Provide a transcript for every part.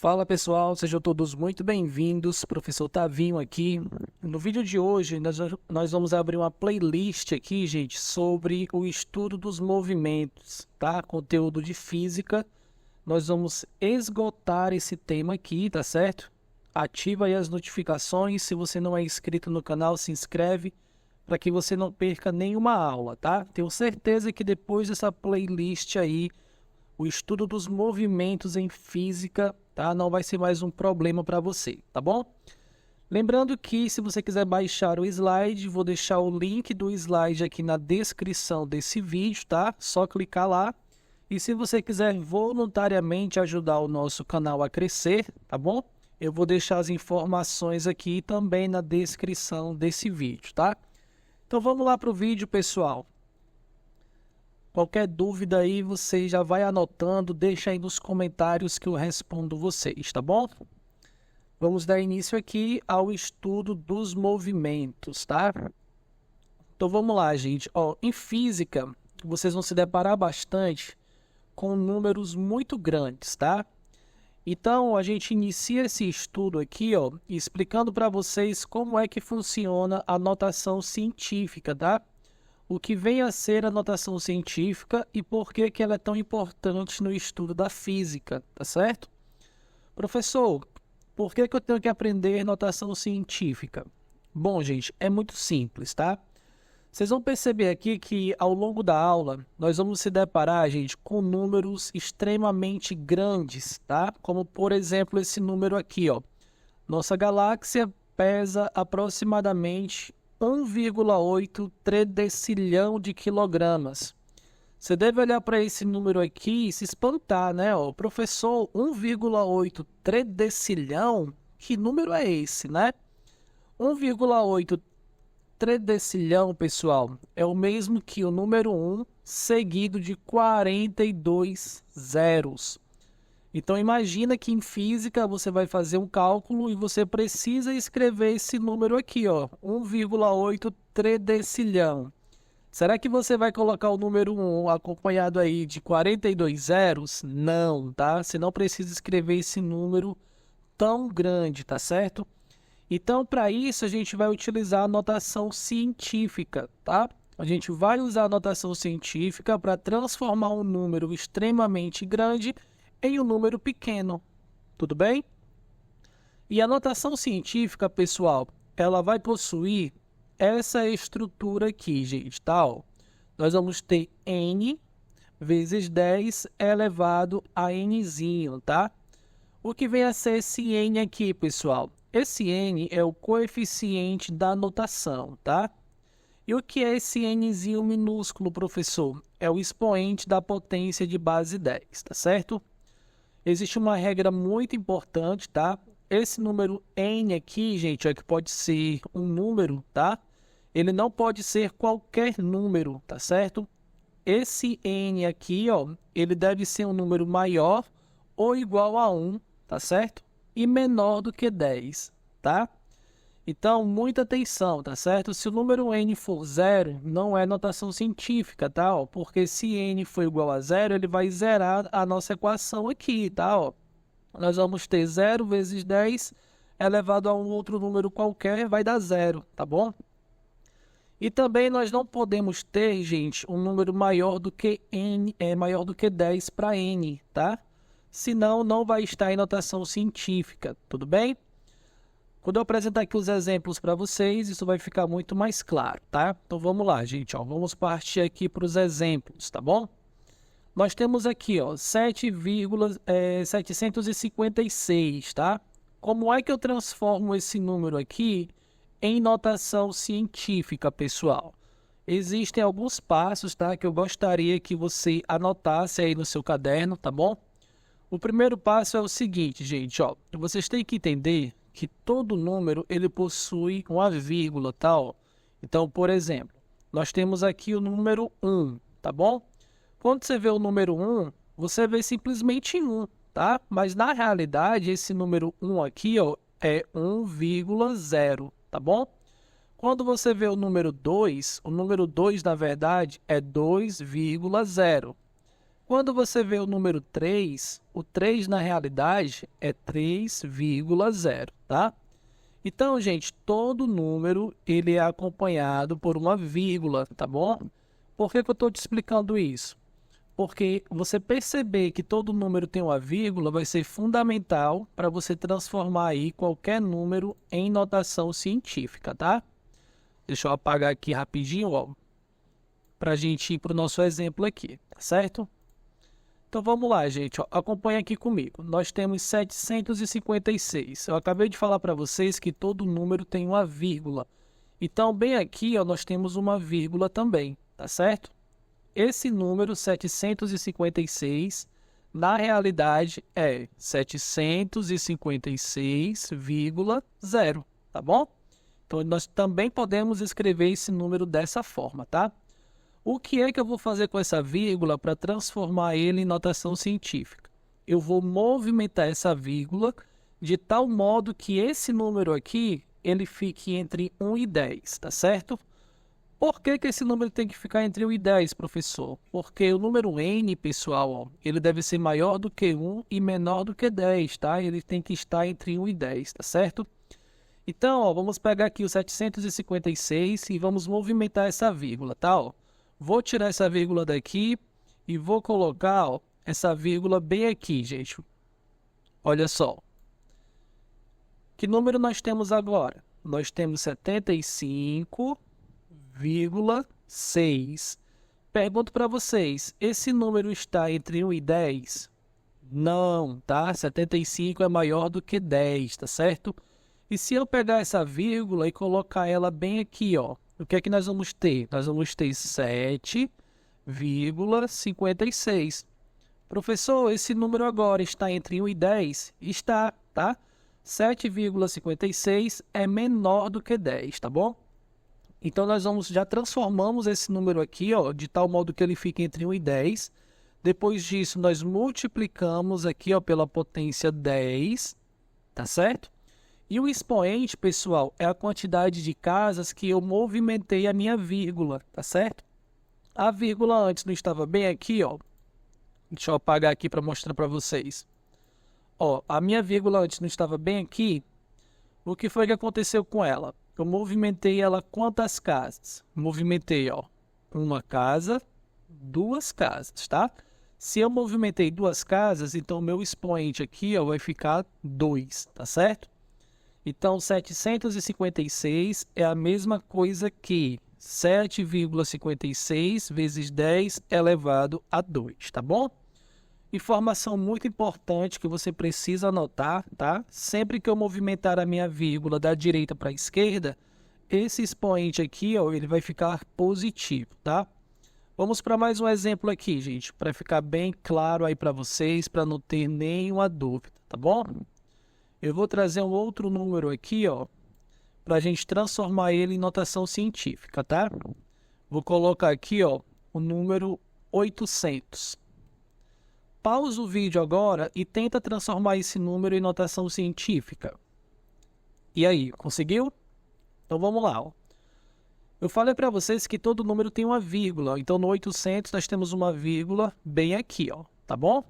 Fala pessoal, sejam todos muito bem-vindos, professor Tavinho aqui. No vídeo de hoje nós vamos abrir uma playlist aqui, gente, sobre o estudo dos movimentos, tá? Conteúdo de física. Nós vamos esgotar esse tema aqui, tá certo? Ativa aí as notificações, se você não é inscrito no canal, se inscreve para que você não perca nenhuma aula, tá? Tenho certeza que depois dessa playlist aí, o estudo dos movimentos em física, tá? Não vai ser mais um problema para você, tá bom? Lembrando que se você quiser baixar o slide, vou deixar o link do slide aqui na descrição desse vídeo, tá? Só clicar lá. E se você quiser voluntariamente ajudar o nosso canal a crescer, tá bom? Eu vou deixar as informações aqui também na descrição desse vídeo, tá? Então vamos lá para o vídeo, pessoal. Qualquer dúvida aí, você já vai anotando, deixa aí nos comentários que eu respondo vocês, tá bom? Vamos dar início aqui ao estudo dos movimentos, tá? Então vamos lá, gente. Ó, em física, vocês vão se deparar bastante com números muito grandes, tá? Então, a gente inicia esse estudo aqui, ó, explicando para vocês como é que funciona a notação científica, tá? O que vem a ser a notação científica e por que que ela é tão importante no estudo da física, tá certo? Professor, por que que eu tenho que aprender notação científica? Bom, gente, é muito simples, tá? Vocês vão perceber aqui que ao longo da aula nós vamos se deparar, gente, com números extremamente grandes, tá? Como, por exemplo, esse número aqui, ó. Nossa galáxia pesa aproximadamente 1,8 tridecilhão de quilogramas. Você deve olhar para esse número aqui e se espantar, né? Ó, professor, 1,8 tridecilhão? Que número é esse, né? 1,8 tridecilhão, pessoal, é o mesmo que o número 1 seguido de 42 zeros. Então, imagina que em física você vai fazer um cálculo e você precisa escrever esse número aqui, ó, 1,8 tridecilhão. Será que você vai colocar o número 1 acompanhado aí de 42 zeros? Não, tá? Você não precisa escrever esse número tão grande, tá certo? Então, para isso, a gente vai utilizar a notação científica, tá? A gente vai usar a notação científica para transformar um número extremamente grande em um número pequeno, tudo bem? E a notação científica, pessoal, ela vai possuir essa estrutura aqui, gente, tá? Ó, nós vamos ter n vezes 10 elevado a nzinho, tá? O que vem a ser esse n aqui, pessoal? Esse n é o coeficiente da notação, tá? E o que é esse nzinho minúsculo, professor? É o expoente da potência de base 10, tá certo? Existe uma regra muito importante, tá? Esse número n aqui, gente, é que pode ser um número, tá? Ele não pode ser qualquer número, tá certo? Esse n aqui, ó, ele deve ser um número maior ou igual a 1, tá certo? E menor do que 10, tá? Então, muita atenção, tá certo? Se o número n for 0, não é notação científica, tá? Ó, porque se n for igual a 0, ele vai zerar a nossa equação aqui, tá? Ó, nós vamos ter 0 vezes 10 elevado a um outro número qualquer, vai dar 0, tá bom? E também nós não podemos ter, gente, um número maior do que n, maior do que 10 para n, tá? Senão, não vai estar em notação científica, tudo bem? Quando eu apresentar aqui os exemplos para vocês, isso vai ficar muito mais claro, tá? Então vamos lá, gente, ó, vamos partir aqui para os exemplos, tá bom? Nós temos aqui, ó, 7,756, tá? Como é que eu transformo esse número aqui em notação científica, pessoal? Existem alguns passos, tá, que eu gostaria que você anotasse aí no seu caderno, tá bom? O primeiro passo é o seguinte, gente, ó, vocês têm que entender que todo número ele possui uma vírgula, tá? Ó. Então, por exemplo, nós temos aqui o número 1, tá bom? Quando você vê o número 1, você vê simplesmente 1, tá? Mas na realidade, esse número 1 aqui, ó, é 1,0, tá bom? Quando você vê o número 2 na verdade é 2,0. Quando você vê o número 3, o 3 na realidade é 3,0, tá? Então, gente, todo número ele é acompanhado por uma vírgula, tá bom? Por que que eu estou te explicando isso? Porque você perceber que todo número tem uma vírgula vai ser fundamental para você transformar aí qualquer número em notação científica, tá? Deixa eu apagar aqui rapidinho, ó, para a gente ir para o nosso exemplo aqui, tá certo? Então vamos lá, gente, ó, acompanha aqui comigo. Nós temos 756. Eu acabei de falar para vocês que todo número tem uma vírgula. Então, bem aqui, ó, nós temos uma vírgula também, tá certo? Esse número 756, na realidade, é 756,0, tá bom? Então, nós também podemos escrever esse número dessa forma, tá? O que é que eu vou fazer com essa vírgula para transformar ele em notação científica? Eu vou movimentar essa vírgula de tal modo que esse número aqui, ele fique entre 1 e 10, tá certo? Por que que esse número tem que ficar entre 1 e 10, professor? Porque o número n, pessoal, ó, ele deve ser maior do que 1 e menor do que 10, tá? Ele tem que estar entre 1 e 10, tá certo? Então, ó, vamos pegar aqui o 756 e vamos movimentar essa vírgula, tá? Ó, vou tirar essa vírgula daqui e vou colocar, ó, essa vírgula bem aqui, gente. Olha só. Que número nós temos agora? Nós temos 75,6. Pergunto para vocês, esse número está entre 1 e 10? Não, tá? 75 é maior do que 10, tá certo? E se eu pegar essa vírgula e colocar ela bem aqui, ó, o que é que nós vamos ter? Nós vamos ter 7,56. Professor, esse número agora está entre 1 e 10? Está, tá? 7,56 é menor do que 10, tá bom? Então, nós já transformamos esse número aqui, ó, de tal modo que ele fique entre 1 e 10. Depois disso, nós multiplicamos aqui, ó, pela potência 10, tá certo? E o expoente, pessoal, é a quantidade de casas que eu movimentei a minha vírgula, tá certo? A vírgula antes não estava bem aqui, ó. Deixa eu apagar aqui para mostrar para vocês. Ó, a minha vírgula antes não estava bem aqui. O que foi que aconteceu com ela? Eu movimentei ela quantas casas? Movimentei, ó, uma casa, duas casas, tá? Se eu movimentei duas casas, então o meu expoente aqui, ó, vai ficar 2, tá certo? Então, 756 é a mesma coisa que 7,56 vezes 10 elevado a 2, tá bom? Informação muito importante que você precisa anotar, tá? Sempre que eu movimentar a minha vírgula da direita para a esquerda, esse expoente aqui, ó, ele vai ficar positivo, tá? Vamos para mais um exemplo aqui, gente, para ficar bem claro aí para vocês, para não ter nenhuma dúvida, tá bom? Eu vou trazer um outro número aqui, ó, para a gente transformar ele em notação científica, tá? Vou colocar aqui, ó, o número 800. Pausa o vídeo agora e tenta transformar esse número em notação científica. E aí, conseguiu? Então vamos lá, ó. Eu falei para vocês que todo número tem uma vírgula, então no 800 nós temos uma vírgula bem aqui, ó, tá bom?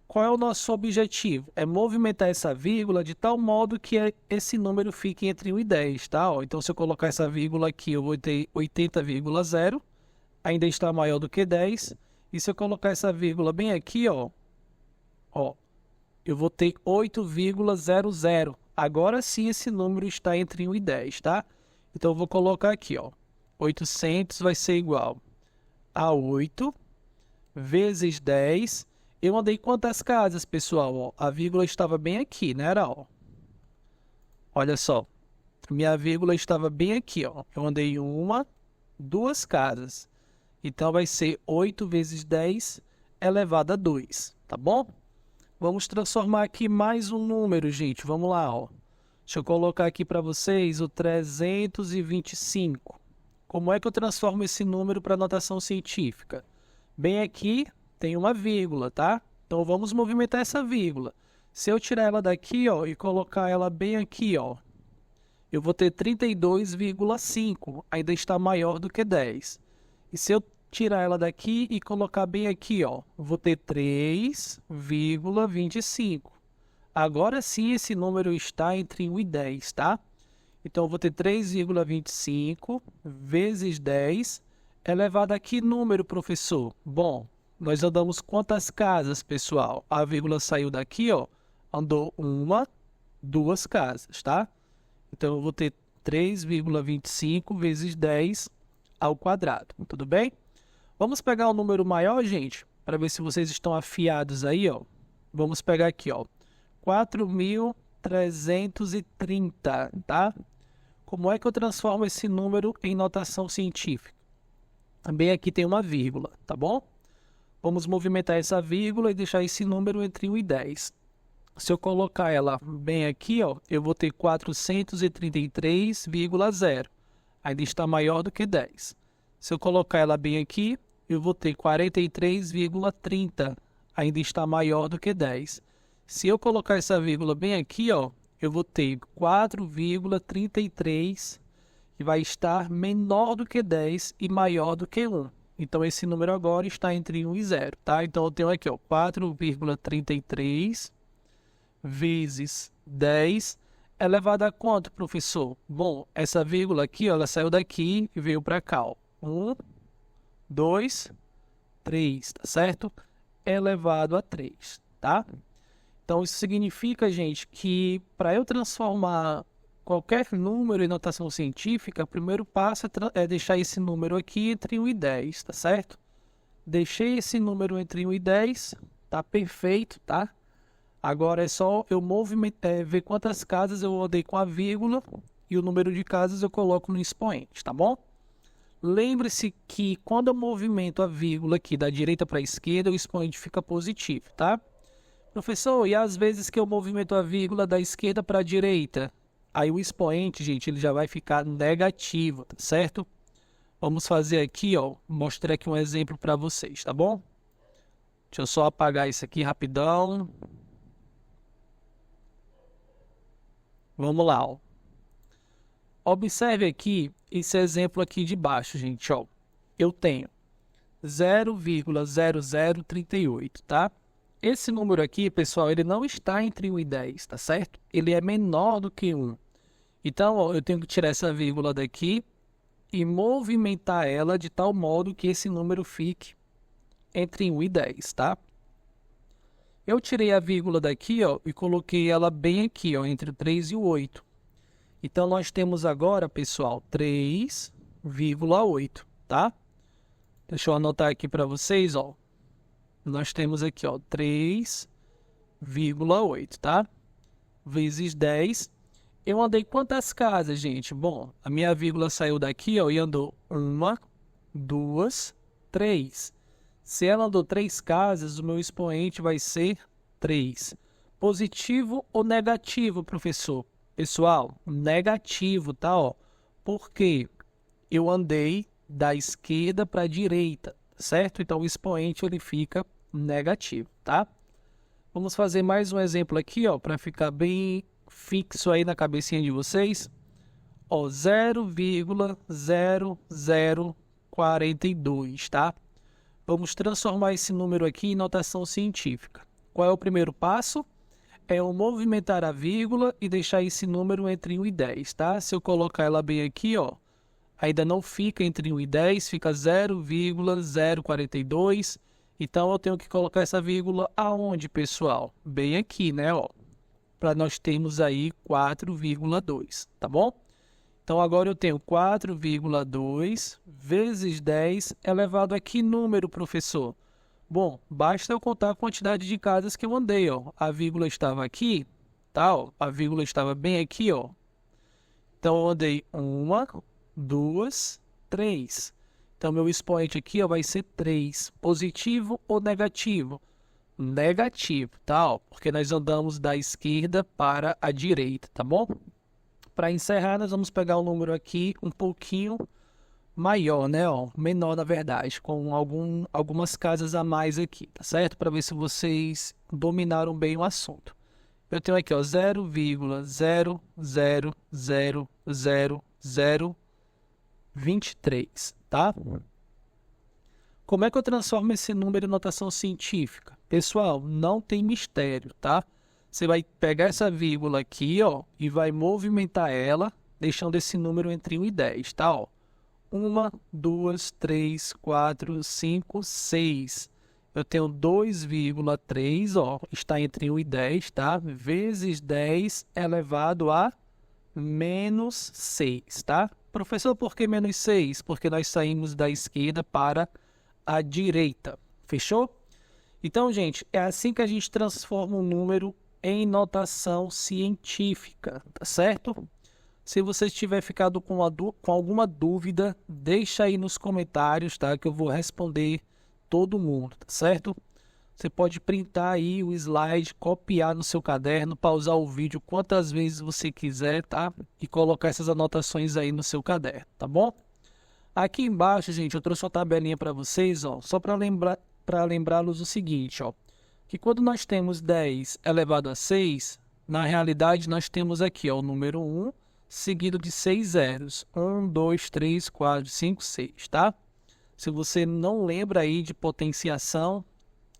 Qual é o nosso objetivo? É movimentar essa vírgula de tal modo que esse número fique entre 1 e 10, tá? Ó, então, se eu colocar essa vírgula aqui, eu vou ter 80,0, ainda está maior do que 10. E se eu colocar essa vírgula bem aqui, ó, eu vou ter 8,00. Agora sim, esse número está entre 1 e 10, tá? Então, eu vou colocar aqui, ó, 800 vai ser igual a 8 vezes 10. Eu andei quantas casas, pessoal? Ó, a vírgula estava bem aqui, né? Ó. Olha só. Minha vírgula estava bem aqui, ó. Eu andei uma, duas casas. Então, vai ser 8 vezes 10 elevado a 2, tá bom? Vamos transformar aqui mais um número, gente. Vamos lá, ó. Deixa eu colocar aqui para vocês o 325. Como é que eu transformo esse número para notação científica? Bem aqui tem uma vírgula, tá? Então, vamos movimentar essa vírgula. Se eu tirar ela daqui, ó, e colocar ela bem aqui, ó, eu vou ter 32,5. Ainda está maior do que 10. E se eu tirar ela daqui e colocar bem aqui, ó. Vou ter 3,25. Agora sim esse número está entre 1 e 10, tá? Então eu vou ter 3,25 vezes 10 elevado a que número, professor? Bom, nós andamos quantas casas, pessoal? A vírgula saiu daqui, ó. Andou uma, duas casas, tá? Então eu vou ter 3,25 vezes 10 ao quadrado, tudo bem? Vamos pegar um número maior, gente, para ver se vocês estão afiados aí, ó. Vamos pegar aqui, ó, 4.330, tá? Como é que eu transformo esse número em notação científica? Também aqui tem uma vírgula, tá bom? Vamos movimentar essa vírgula e deixar esse número entre 1 e 10. Se eu colocar ela bem aqui, ó, eu vou ter 433,0. Ainda está maior do que 10. Se eu colocar ela bem aqui, eu vou ter 43,30. Ainda está maior do que 10. Se eu colocar essa vírgula bem aqui, ó, eu vou ter 4,33, que vai estar menor do que 10 e maior do que 1. Então, esse número agora está entre 1 e 0, tá? Então, eu tenho aqui, ó, 4,33 vezes 10 elevado a quanto, professor? Bom, essa vírgula aqui, ó, ela saiu daqui e veio para cá, ó. 1, 2, 3, tá certo? Elevado a 3, tá? Então, isso significa, gente, que para eu transformar qualquer número em notação científica, o primeiro passo é deixar esse número aqui entre 1 e 10, tá certo? Deixei esse número entre 1 e 10, tá perfeito, tá? Agora é só eu ver quantas casas eu andei com a vírgula e o número de casas eu coloco no expoente, tá bom? Lembre-se que quando eu movimento a vírgula aqui da direita para a esquerda, o expoente fica positivo, tá? Professor, e às vezes que eu movimento a vírgula da esquerda para a direita? Aí o expoente, gente, ele já vai ficar negativo, tá certo? Vamos fazer aqui, ó, mostrei aqui um exemplo para vocês, tá bom? Deixa eu só apagar isso aqui rapidão. Vamos lá, ó. Observe aqui esse exemplo aqui de baixo, gente, ó. Eu tenho 0,0038, tá? Esse número aqui, pessoal, ele não está entre 1 e 10, tá certo? Ele é menor do que 1. Então, ó, eu tenho que tirar essa vírgula daqui e movimentar ela de tal modo que esse número fique entre 1 e 10, tá? Eu tirei a vírgula daqui, ó, e coloquei ela bem aqui, ó, entre o 3 e o 8. Então, nós temos agora, pessoal, 3,8, tá? Deixa eu anotar aqui para vocês, ó. Nós temos aqui, ó, 3,8, tá? Vezes 10. Eu andei quantas casas, gente? Bom, a minha vírgula saiu daqui, ó, e andou 1, 2, 3. Se ela andou 3 casas, o meu expoente vai ser 3. Positivo ou negativo, professor? Pessoal, negativo, tá? Ó, porque eu andei da esquerda para a direita, certo? Então, o expoente ele fica negativo, tá? Vamos fazer mais um exemplo aqui, ó, para ficar bem fixo aí na cabecinha de vocês. Ó, 0,0042, tá? Vamos transformar esse número aqui em notação científica. Qual é o primeiro passo? É eu movimentar a vírgula e deixar esse número entre 1 e 10, tá? Se eu colocar ela bem aqui, ó, ainda não fica entre 1 e 10, fica 0,042. Então, eu tenho que colocar essa vírgula aonde, pessoal? Bem aqui, né, ó. Para nós termos aí 4,2, tá bom? Então, agora eu tenho 4,2 vezes 10 elevado a que número, professor? Bom, basta eu contar a quantidade de casas que eu andei, ó. A vírgula estava aqui, tá, ó. A vírgula estava bem aqui, ó. Então, eu andei 1, 2, 3. Então, meu expoente aqui, ó, vai ser 3. Positivo ou negativo? Negativo, tá? Ó, porque nós andamos da esquerda para a direita, tá bom? Para encerrar, nós vamos pegar um número aqui um pouquinho maior, né? Ó, menor, na verdade, com algumas casas a mais aqui, tá certo? Para ver se vocês dominaram bem o assunto. Eu tenho aqui, ó, 0,00023, tá? Como é que eu transformo esse número em notação científica? Pessoal, não tem mistério, tá? Você vai pegar essa vírgula aqui, ó, e vai movimentar ela, deixando esse número entre 1 e 10, tá? Ó, 1, 2, 3, 4, 5, 6. Eu tenho 2,3, ó, está entre 1 e 10, tá? Vezes 10 elevado a menos 6, tá? Professor, por que menos 6? Porque nós saímos da esquerda para a direita. Fechou? Então, gente, é assim que a gente transforma um número em notação científica, tá certo? Se você tiver ficado com alguma dúvida, deixa aí nos comentários, tá? Que eu vou responder todo mundo, tá certo? Você pode printar aí o slide, copiar no seu caderno, pausar o vídeo quantas vezes você quiser, tá? E colocar essas anotações aí no seu caderno, tá bom? Aqui embaixo, gente, eu trouxe uma tabelinha para vocês, ó, só para lembrá-los o seguinte, ó, que quando nós temos 10 elevado a 6, na realidade nós temos aqui, ó, o número 1, seguido de 6 zeros. 1, 2, 3, 4, 5, 6, tá? Se você não lembra aí de potenciação,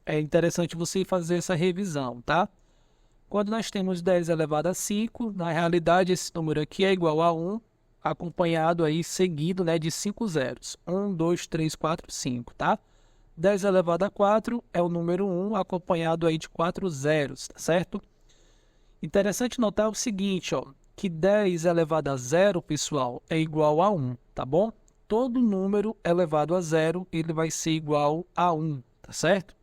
é interessante você fazer essa revisão, tá? Quando nós temos 10 elevado a 5, na realidade esse número aqui é igual a 1, acompanhado aí, seguido, né, de 5 zeros. 1, 2, 3, 4, 5, tá? 10 elevado a 4 é o número 1, acompanhado aí de 4 zeros, tá certo? Interessante notar o seguinte, ó, que 10 elevado a 0, pessoal, é igual a 1, tá bom? Todo número elevado a 0, ele vai ser igual a 1, tá certo?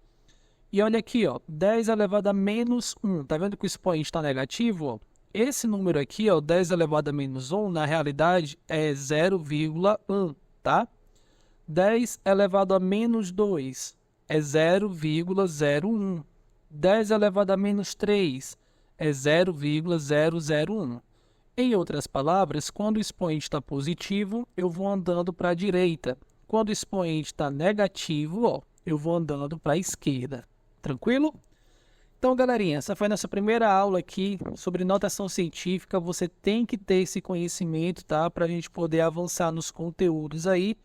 E olha aqui, ó, 10 elevado a menos 1, tá vendo que o expoente está negativo, ó? Esse número aqui, ó, 10 elevado a menos 1, na realidade é 0,1, tá? 10 elevado a menos 2 é 0,01. 10 elevado a menos 3 é 0,001. Em outras palavras, quando o expoente está positivo, eu vou andando para a direita. Quando o expoente está negativo, ó, eu vou andando para a esquerda. Tranquilo? Então, galerinha, essa foi a nossa primeira aula aqui sobre notação científica. Você tem que ter esse conhecimento, tá? Para a gente poder avançar nos conteúdos aí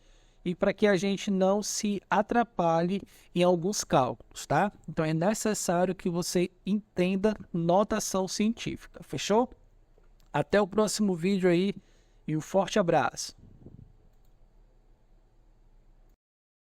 e para que a gente não se atrapalhe em alguns cálculos, tá? Então, é necessário que você entenda notação científica. Fechou? Até o próximo vídeo aí e um forte abraço.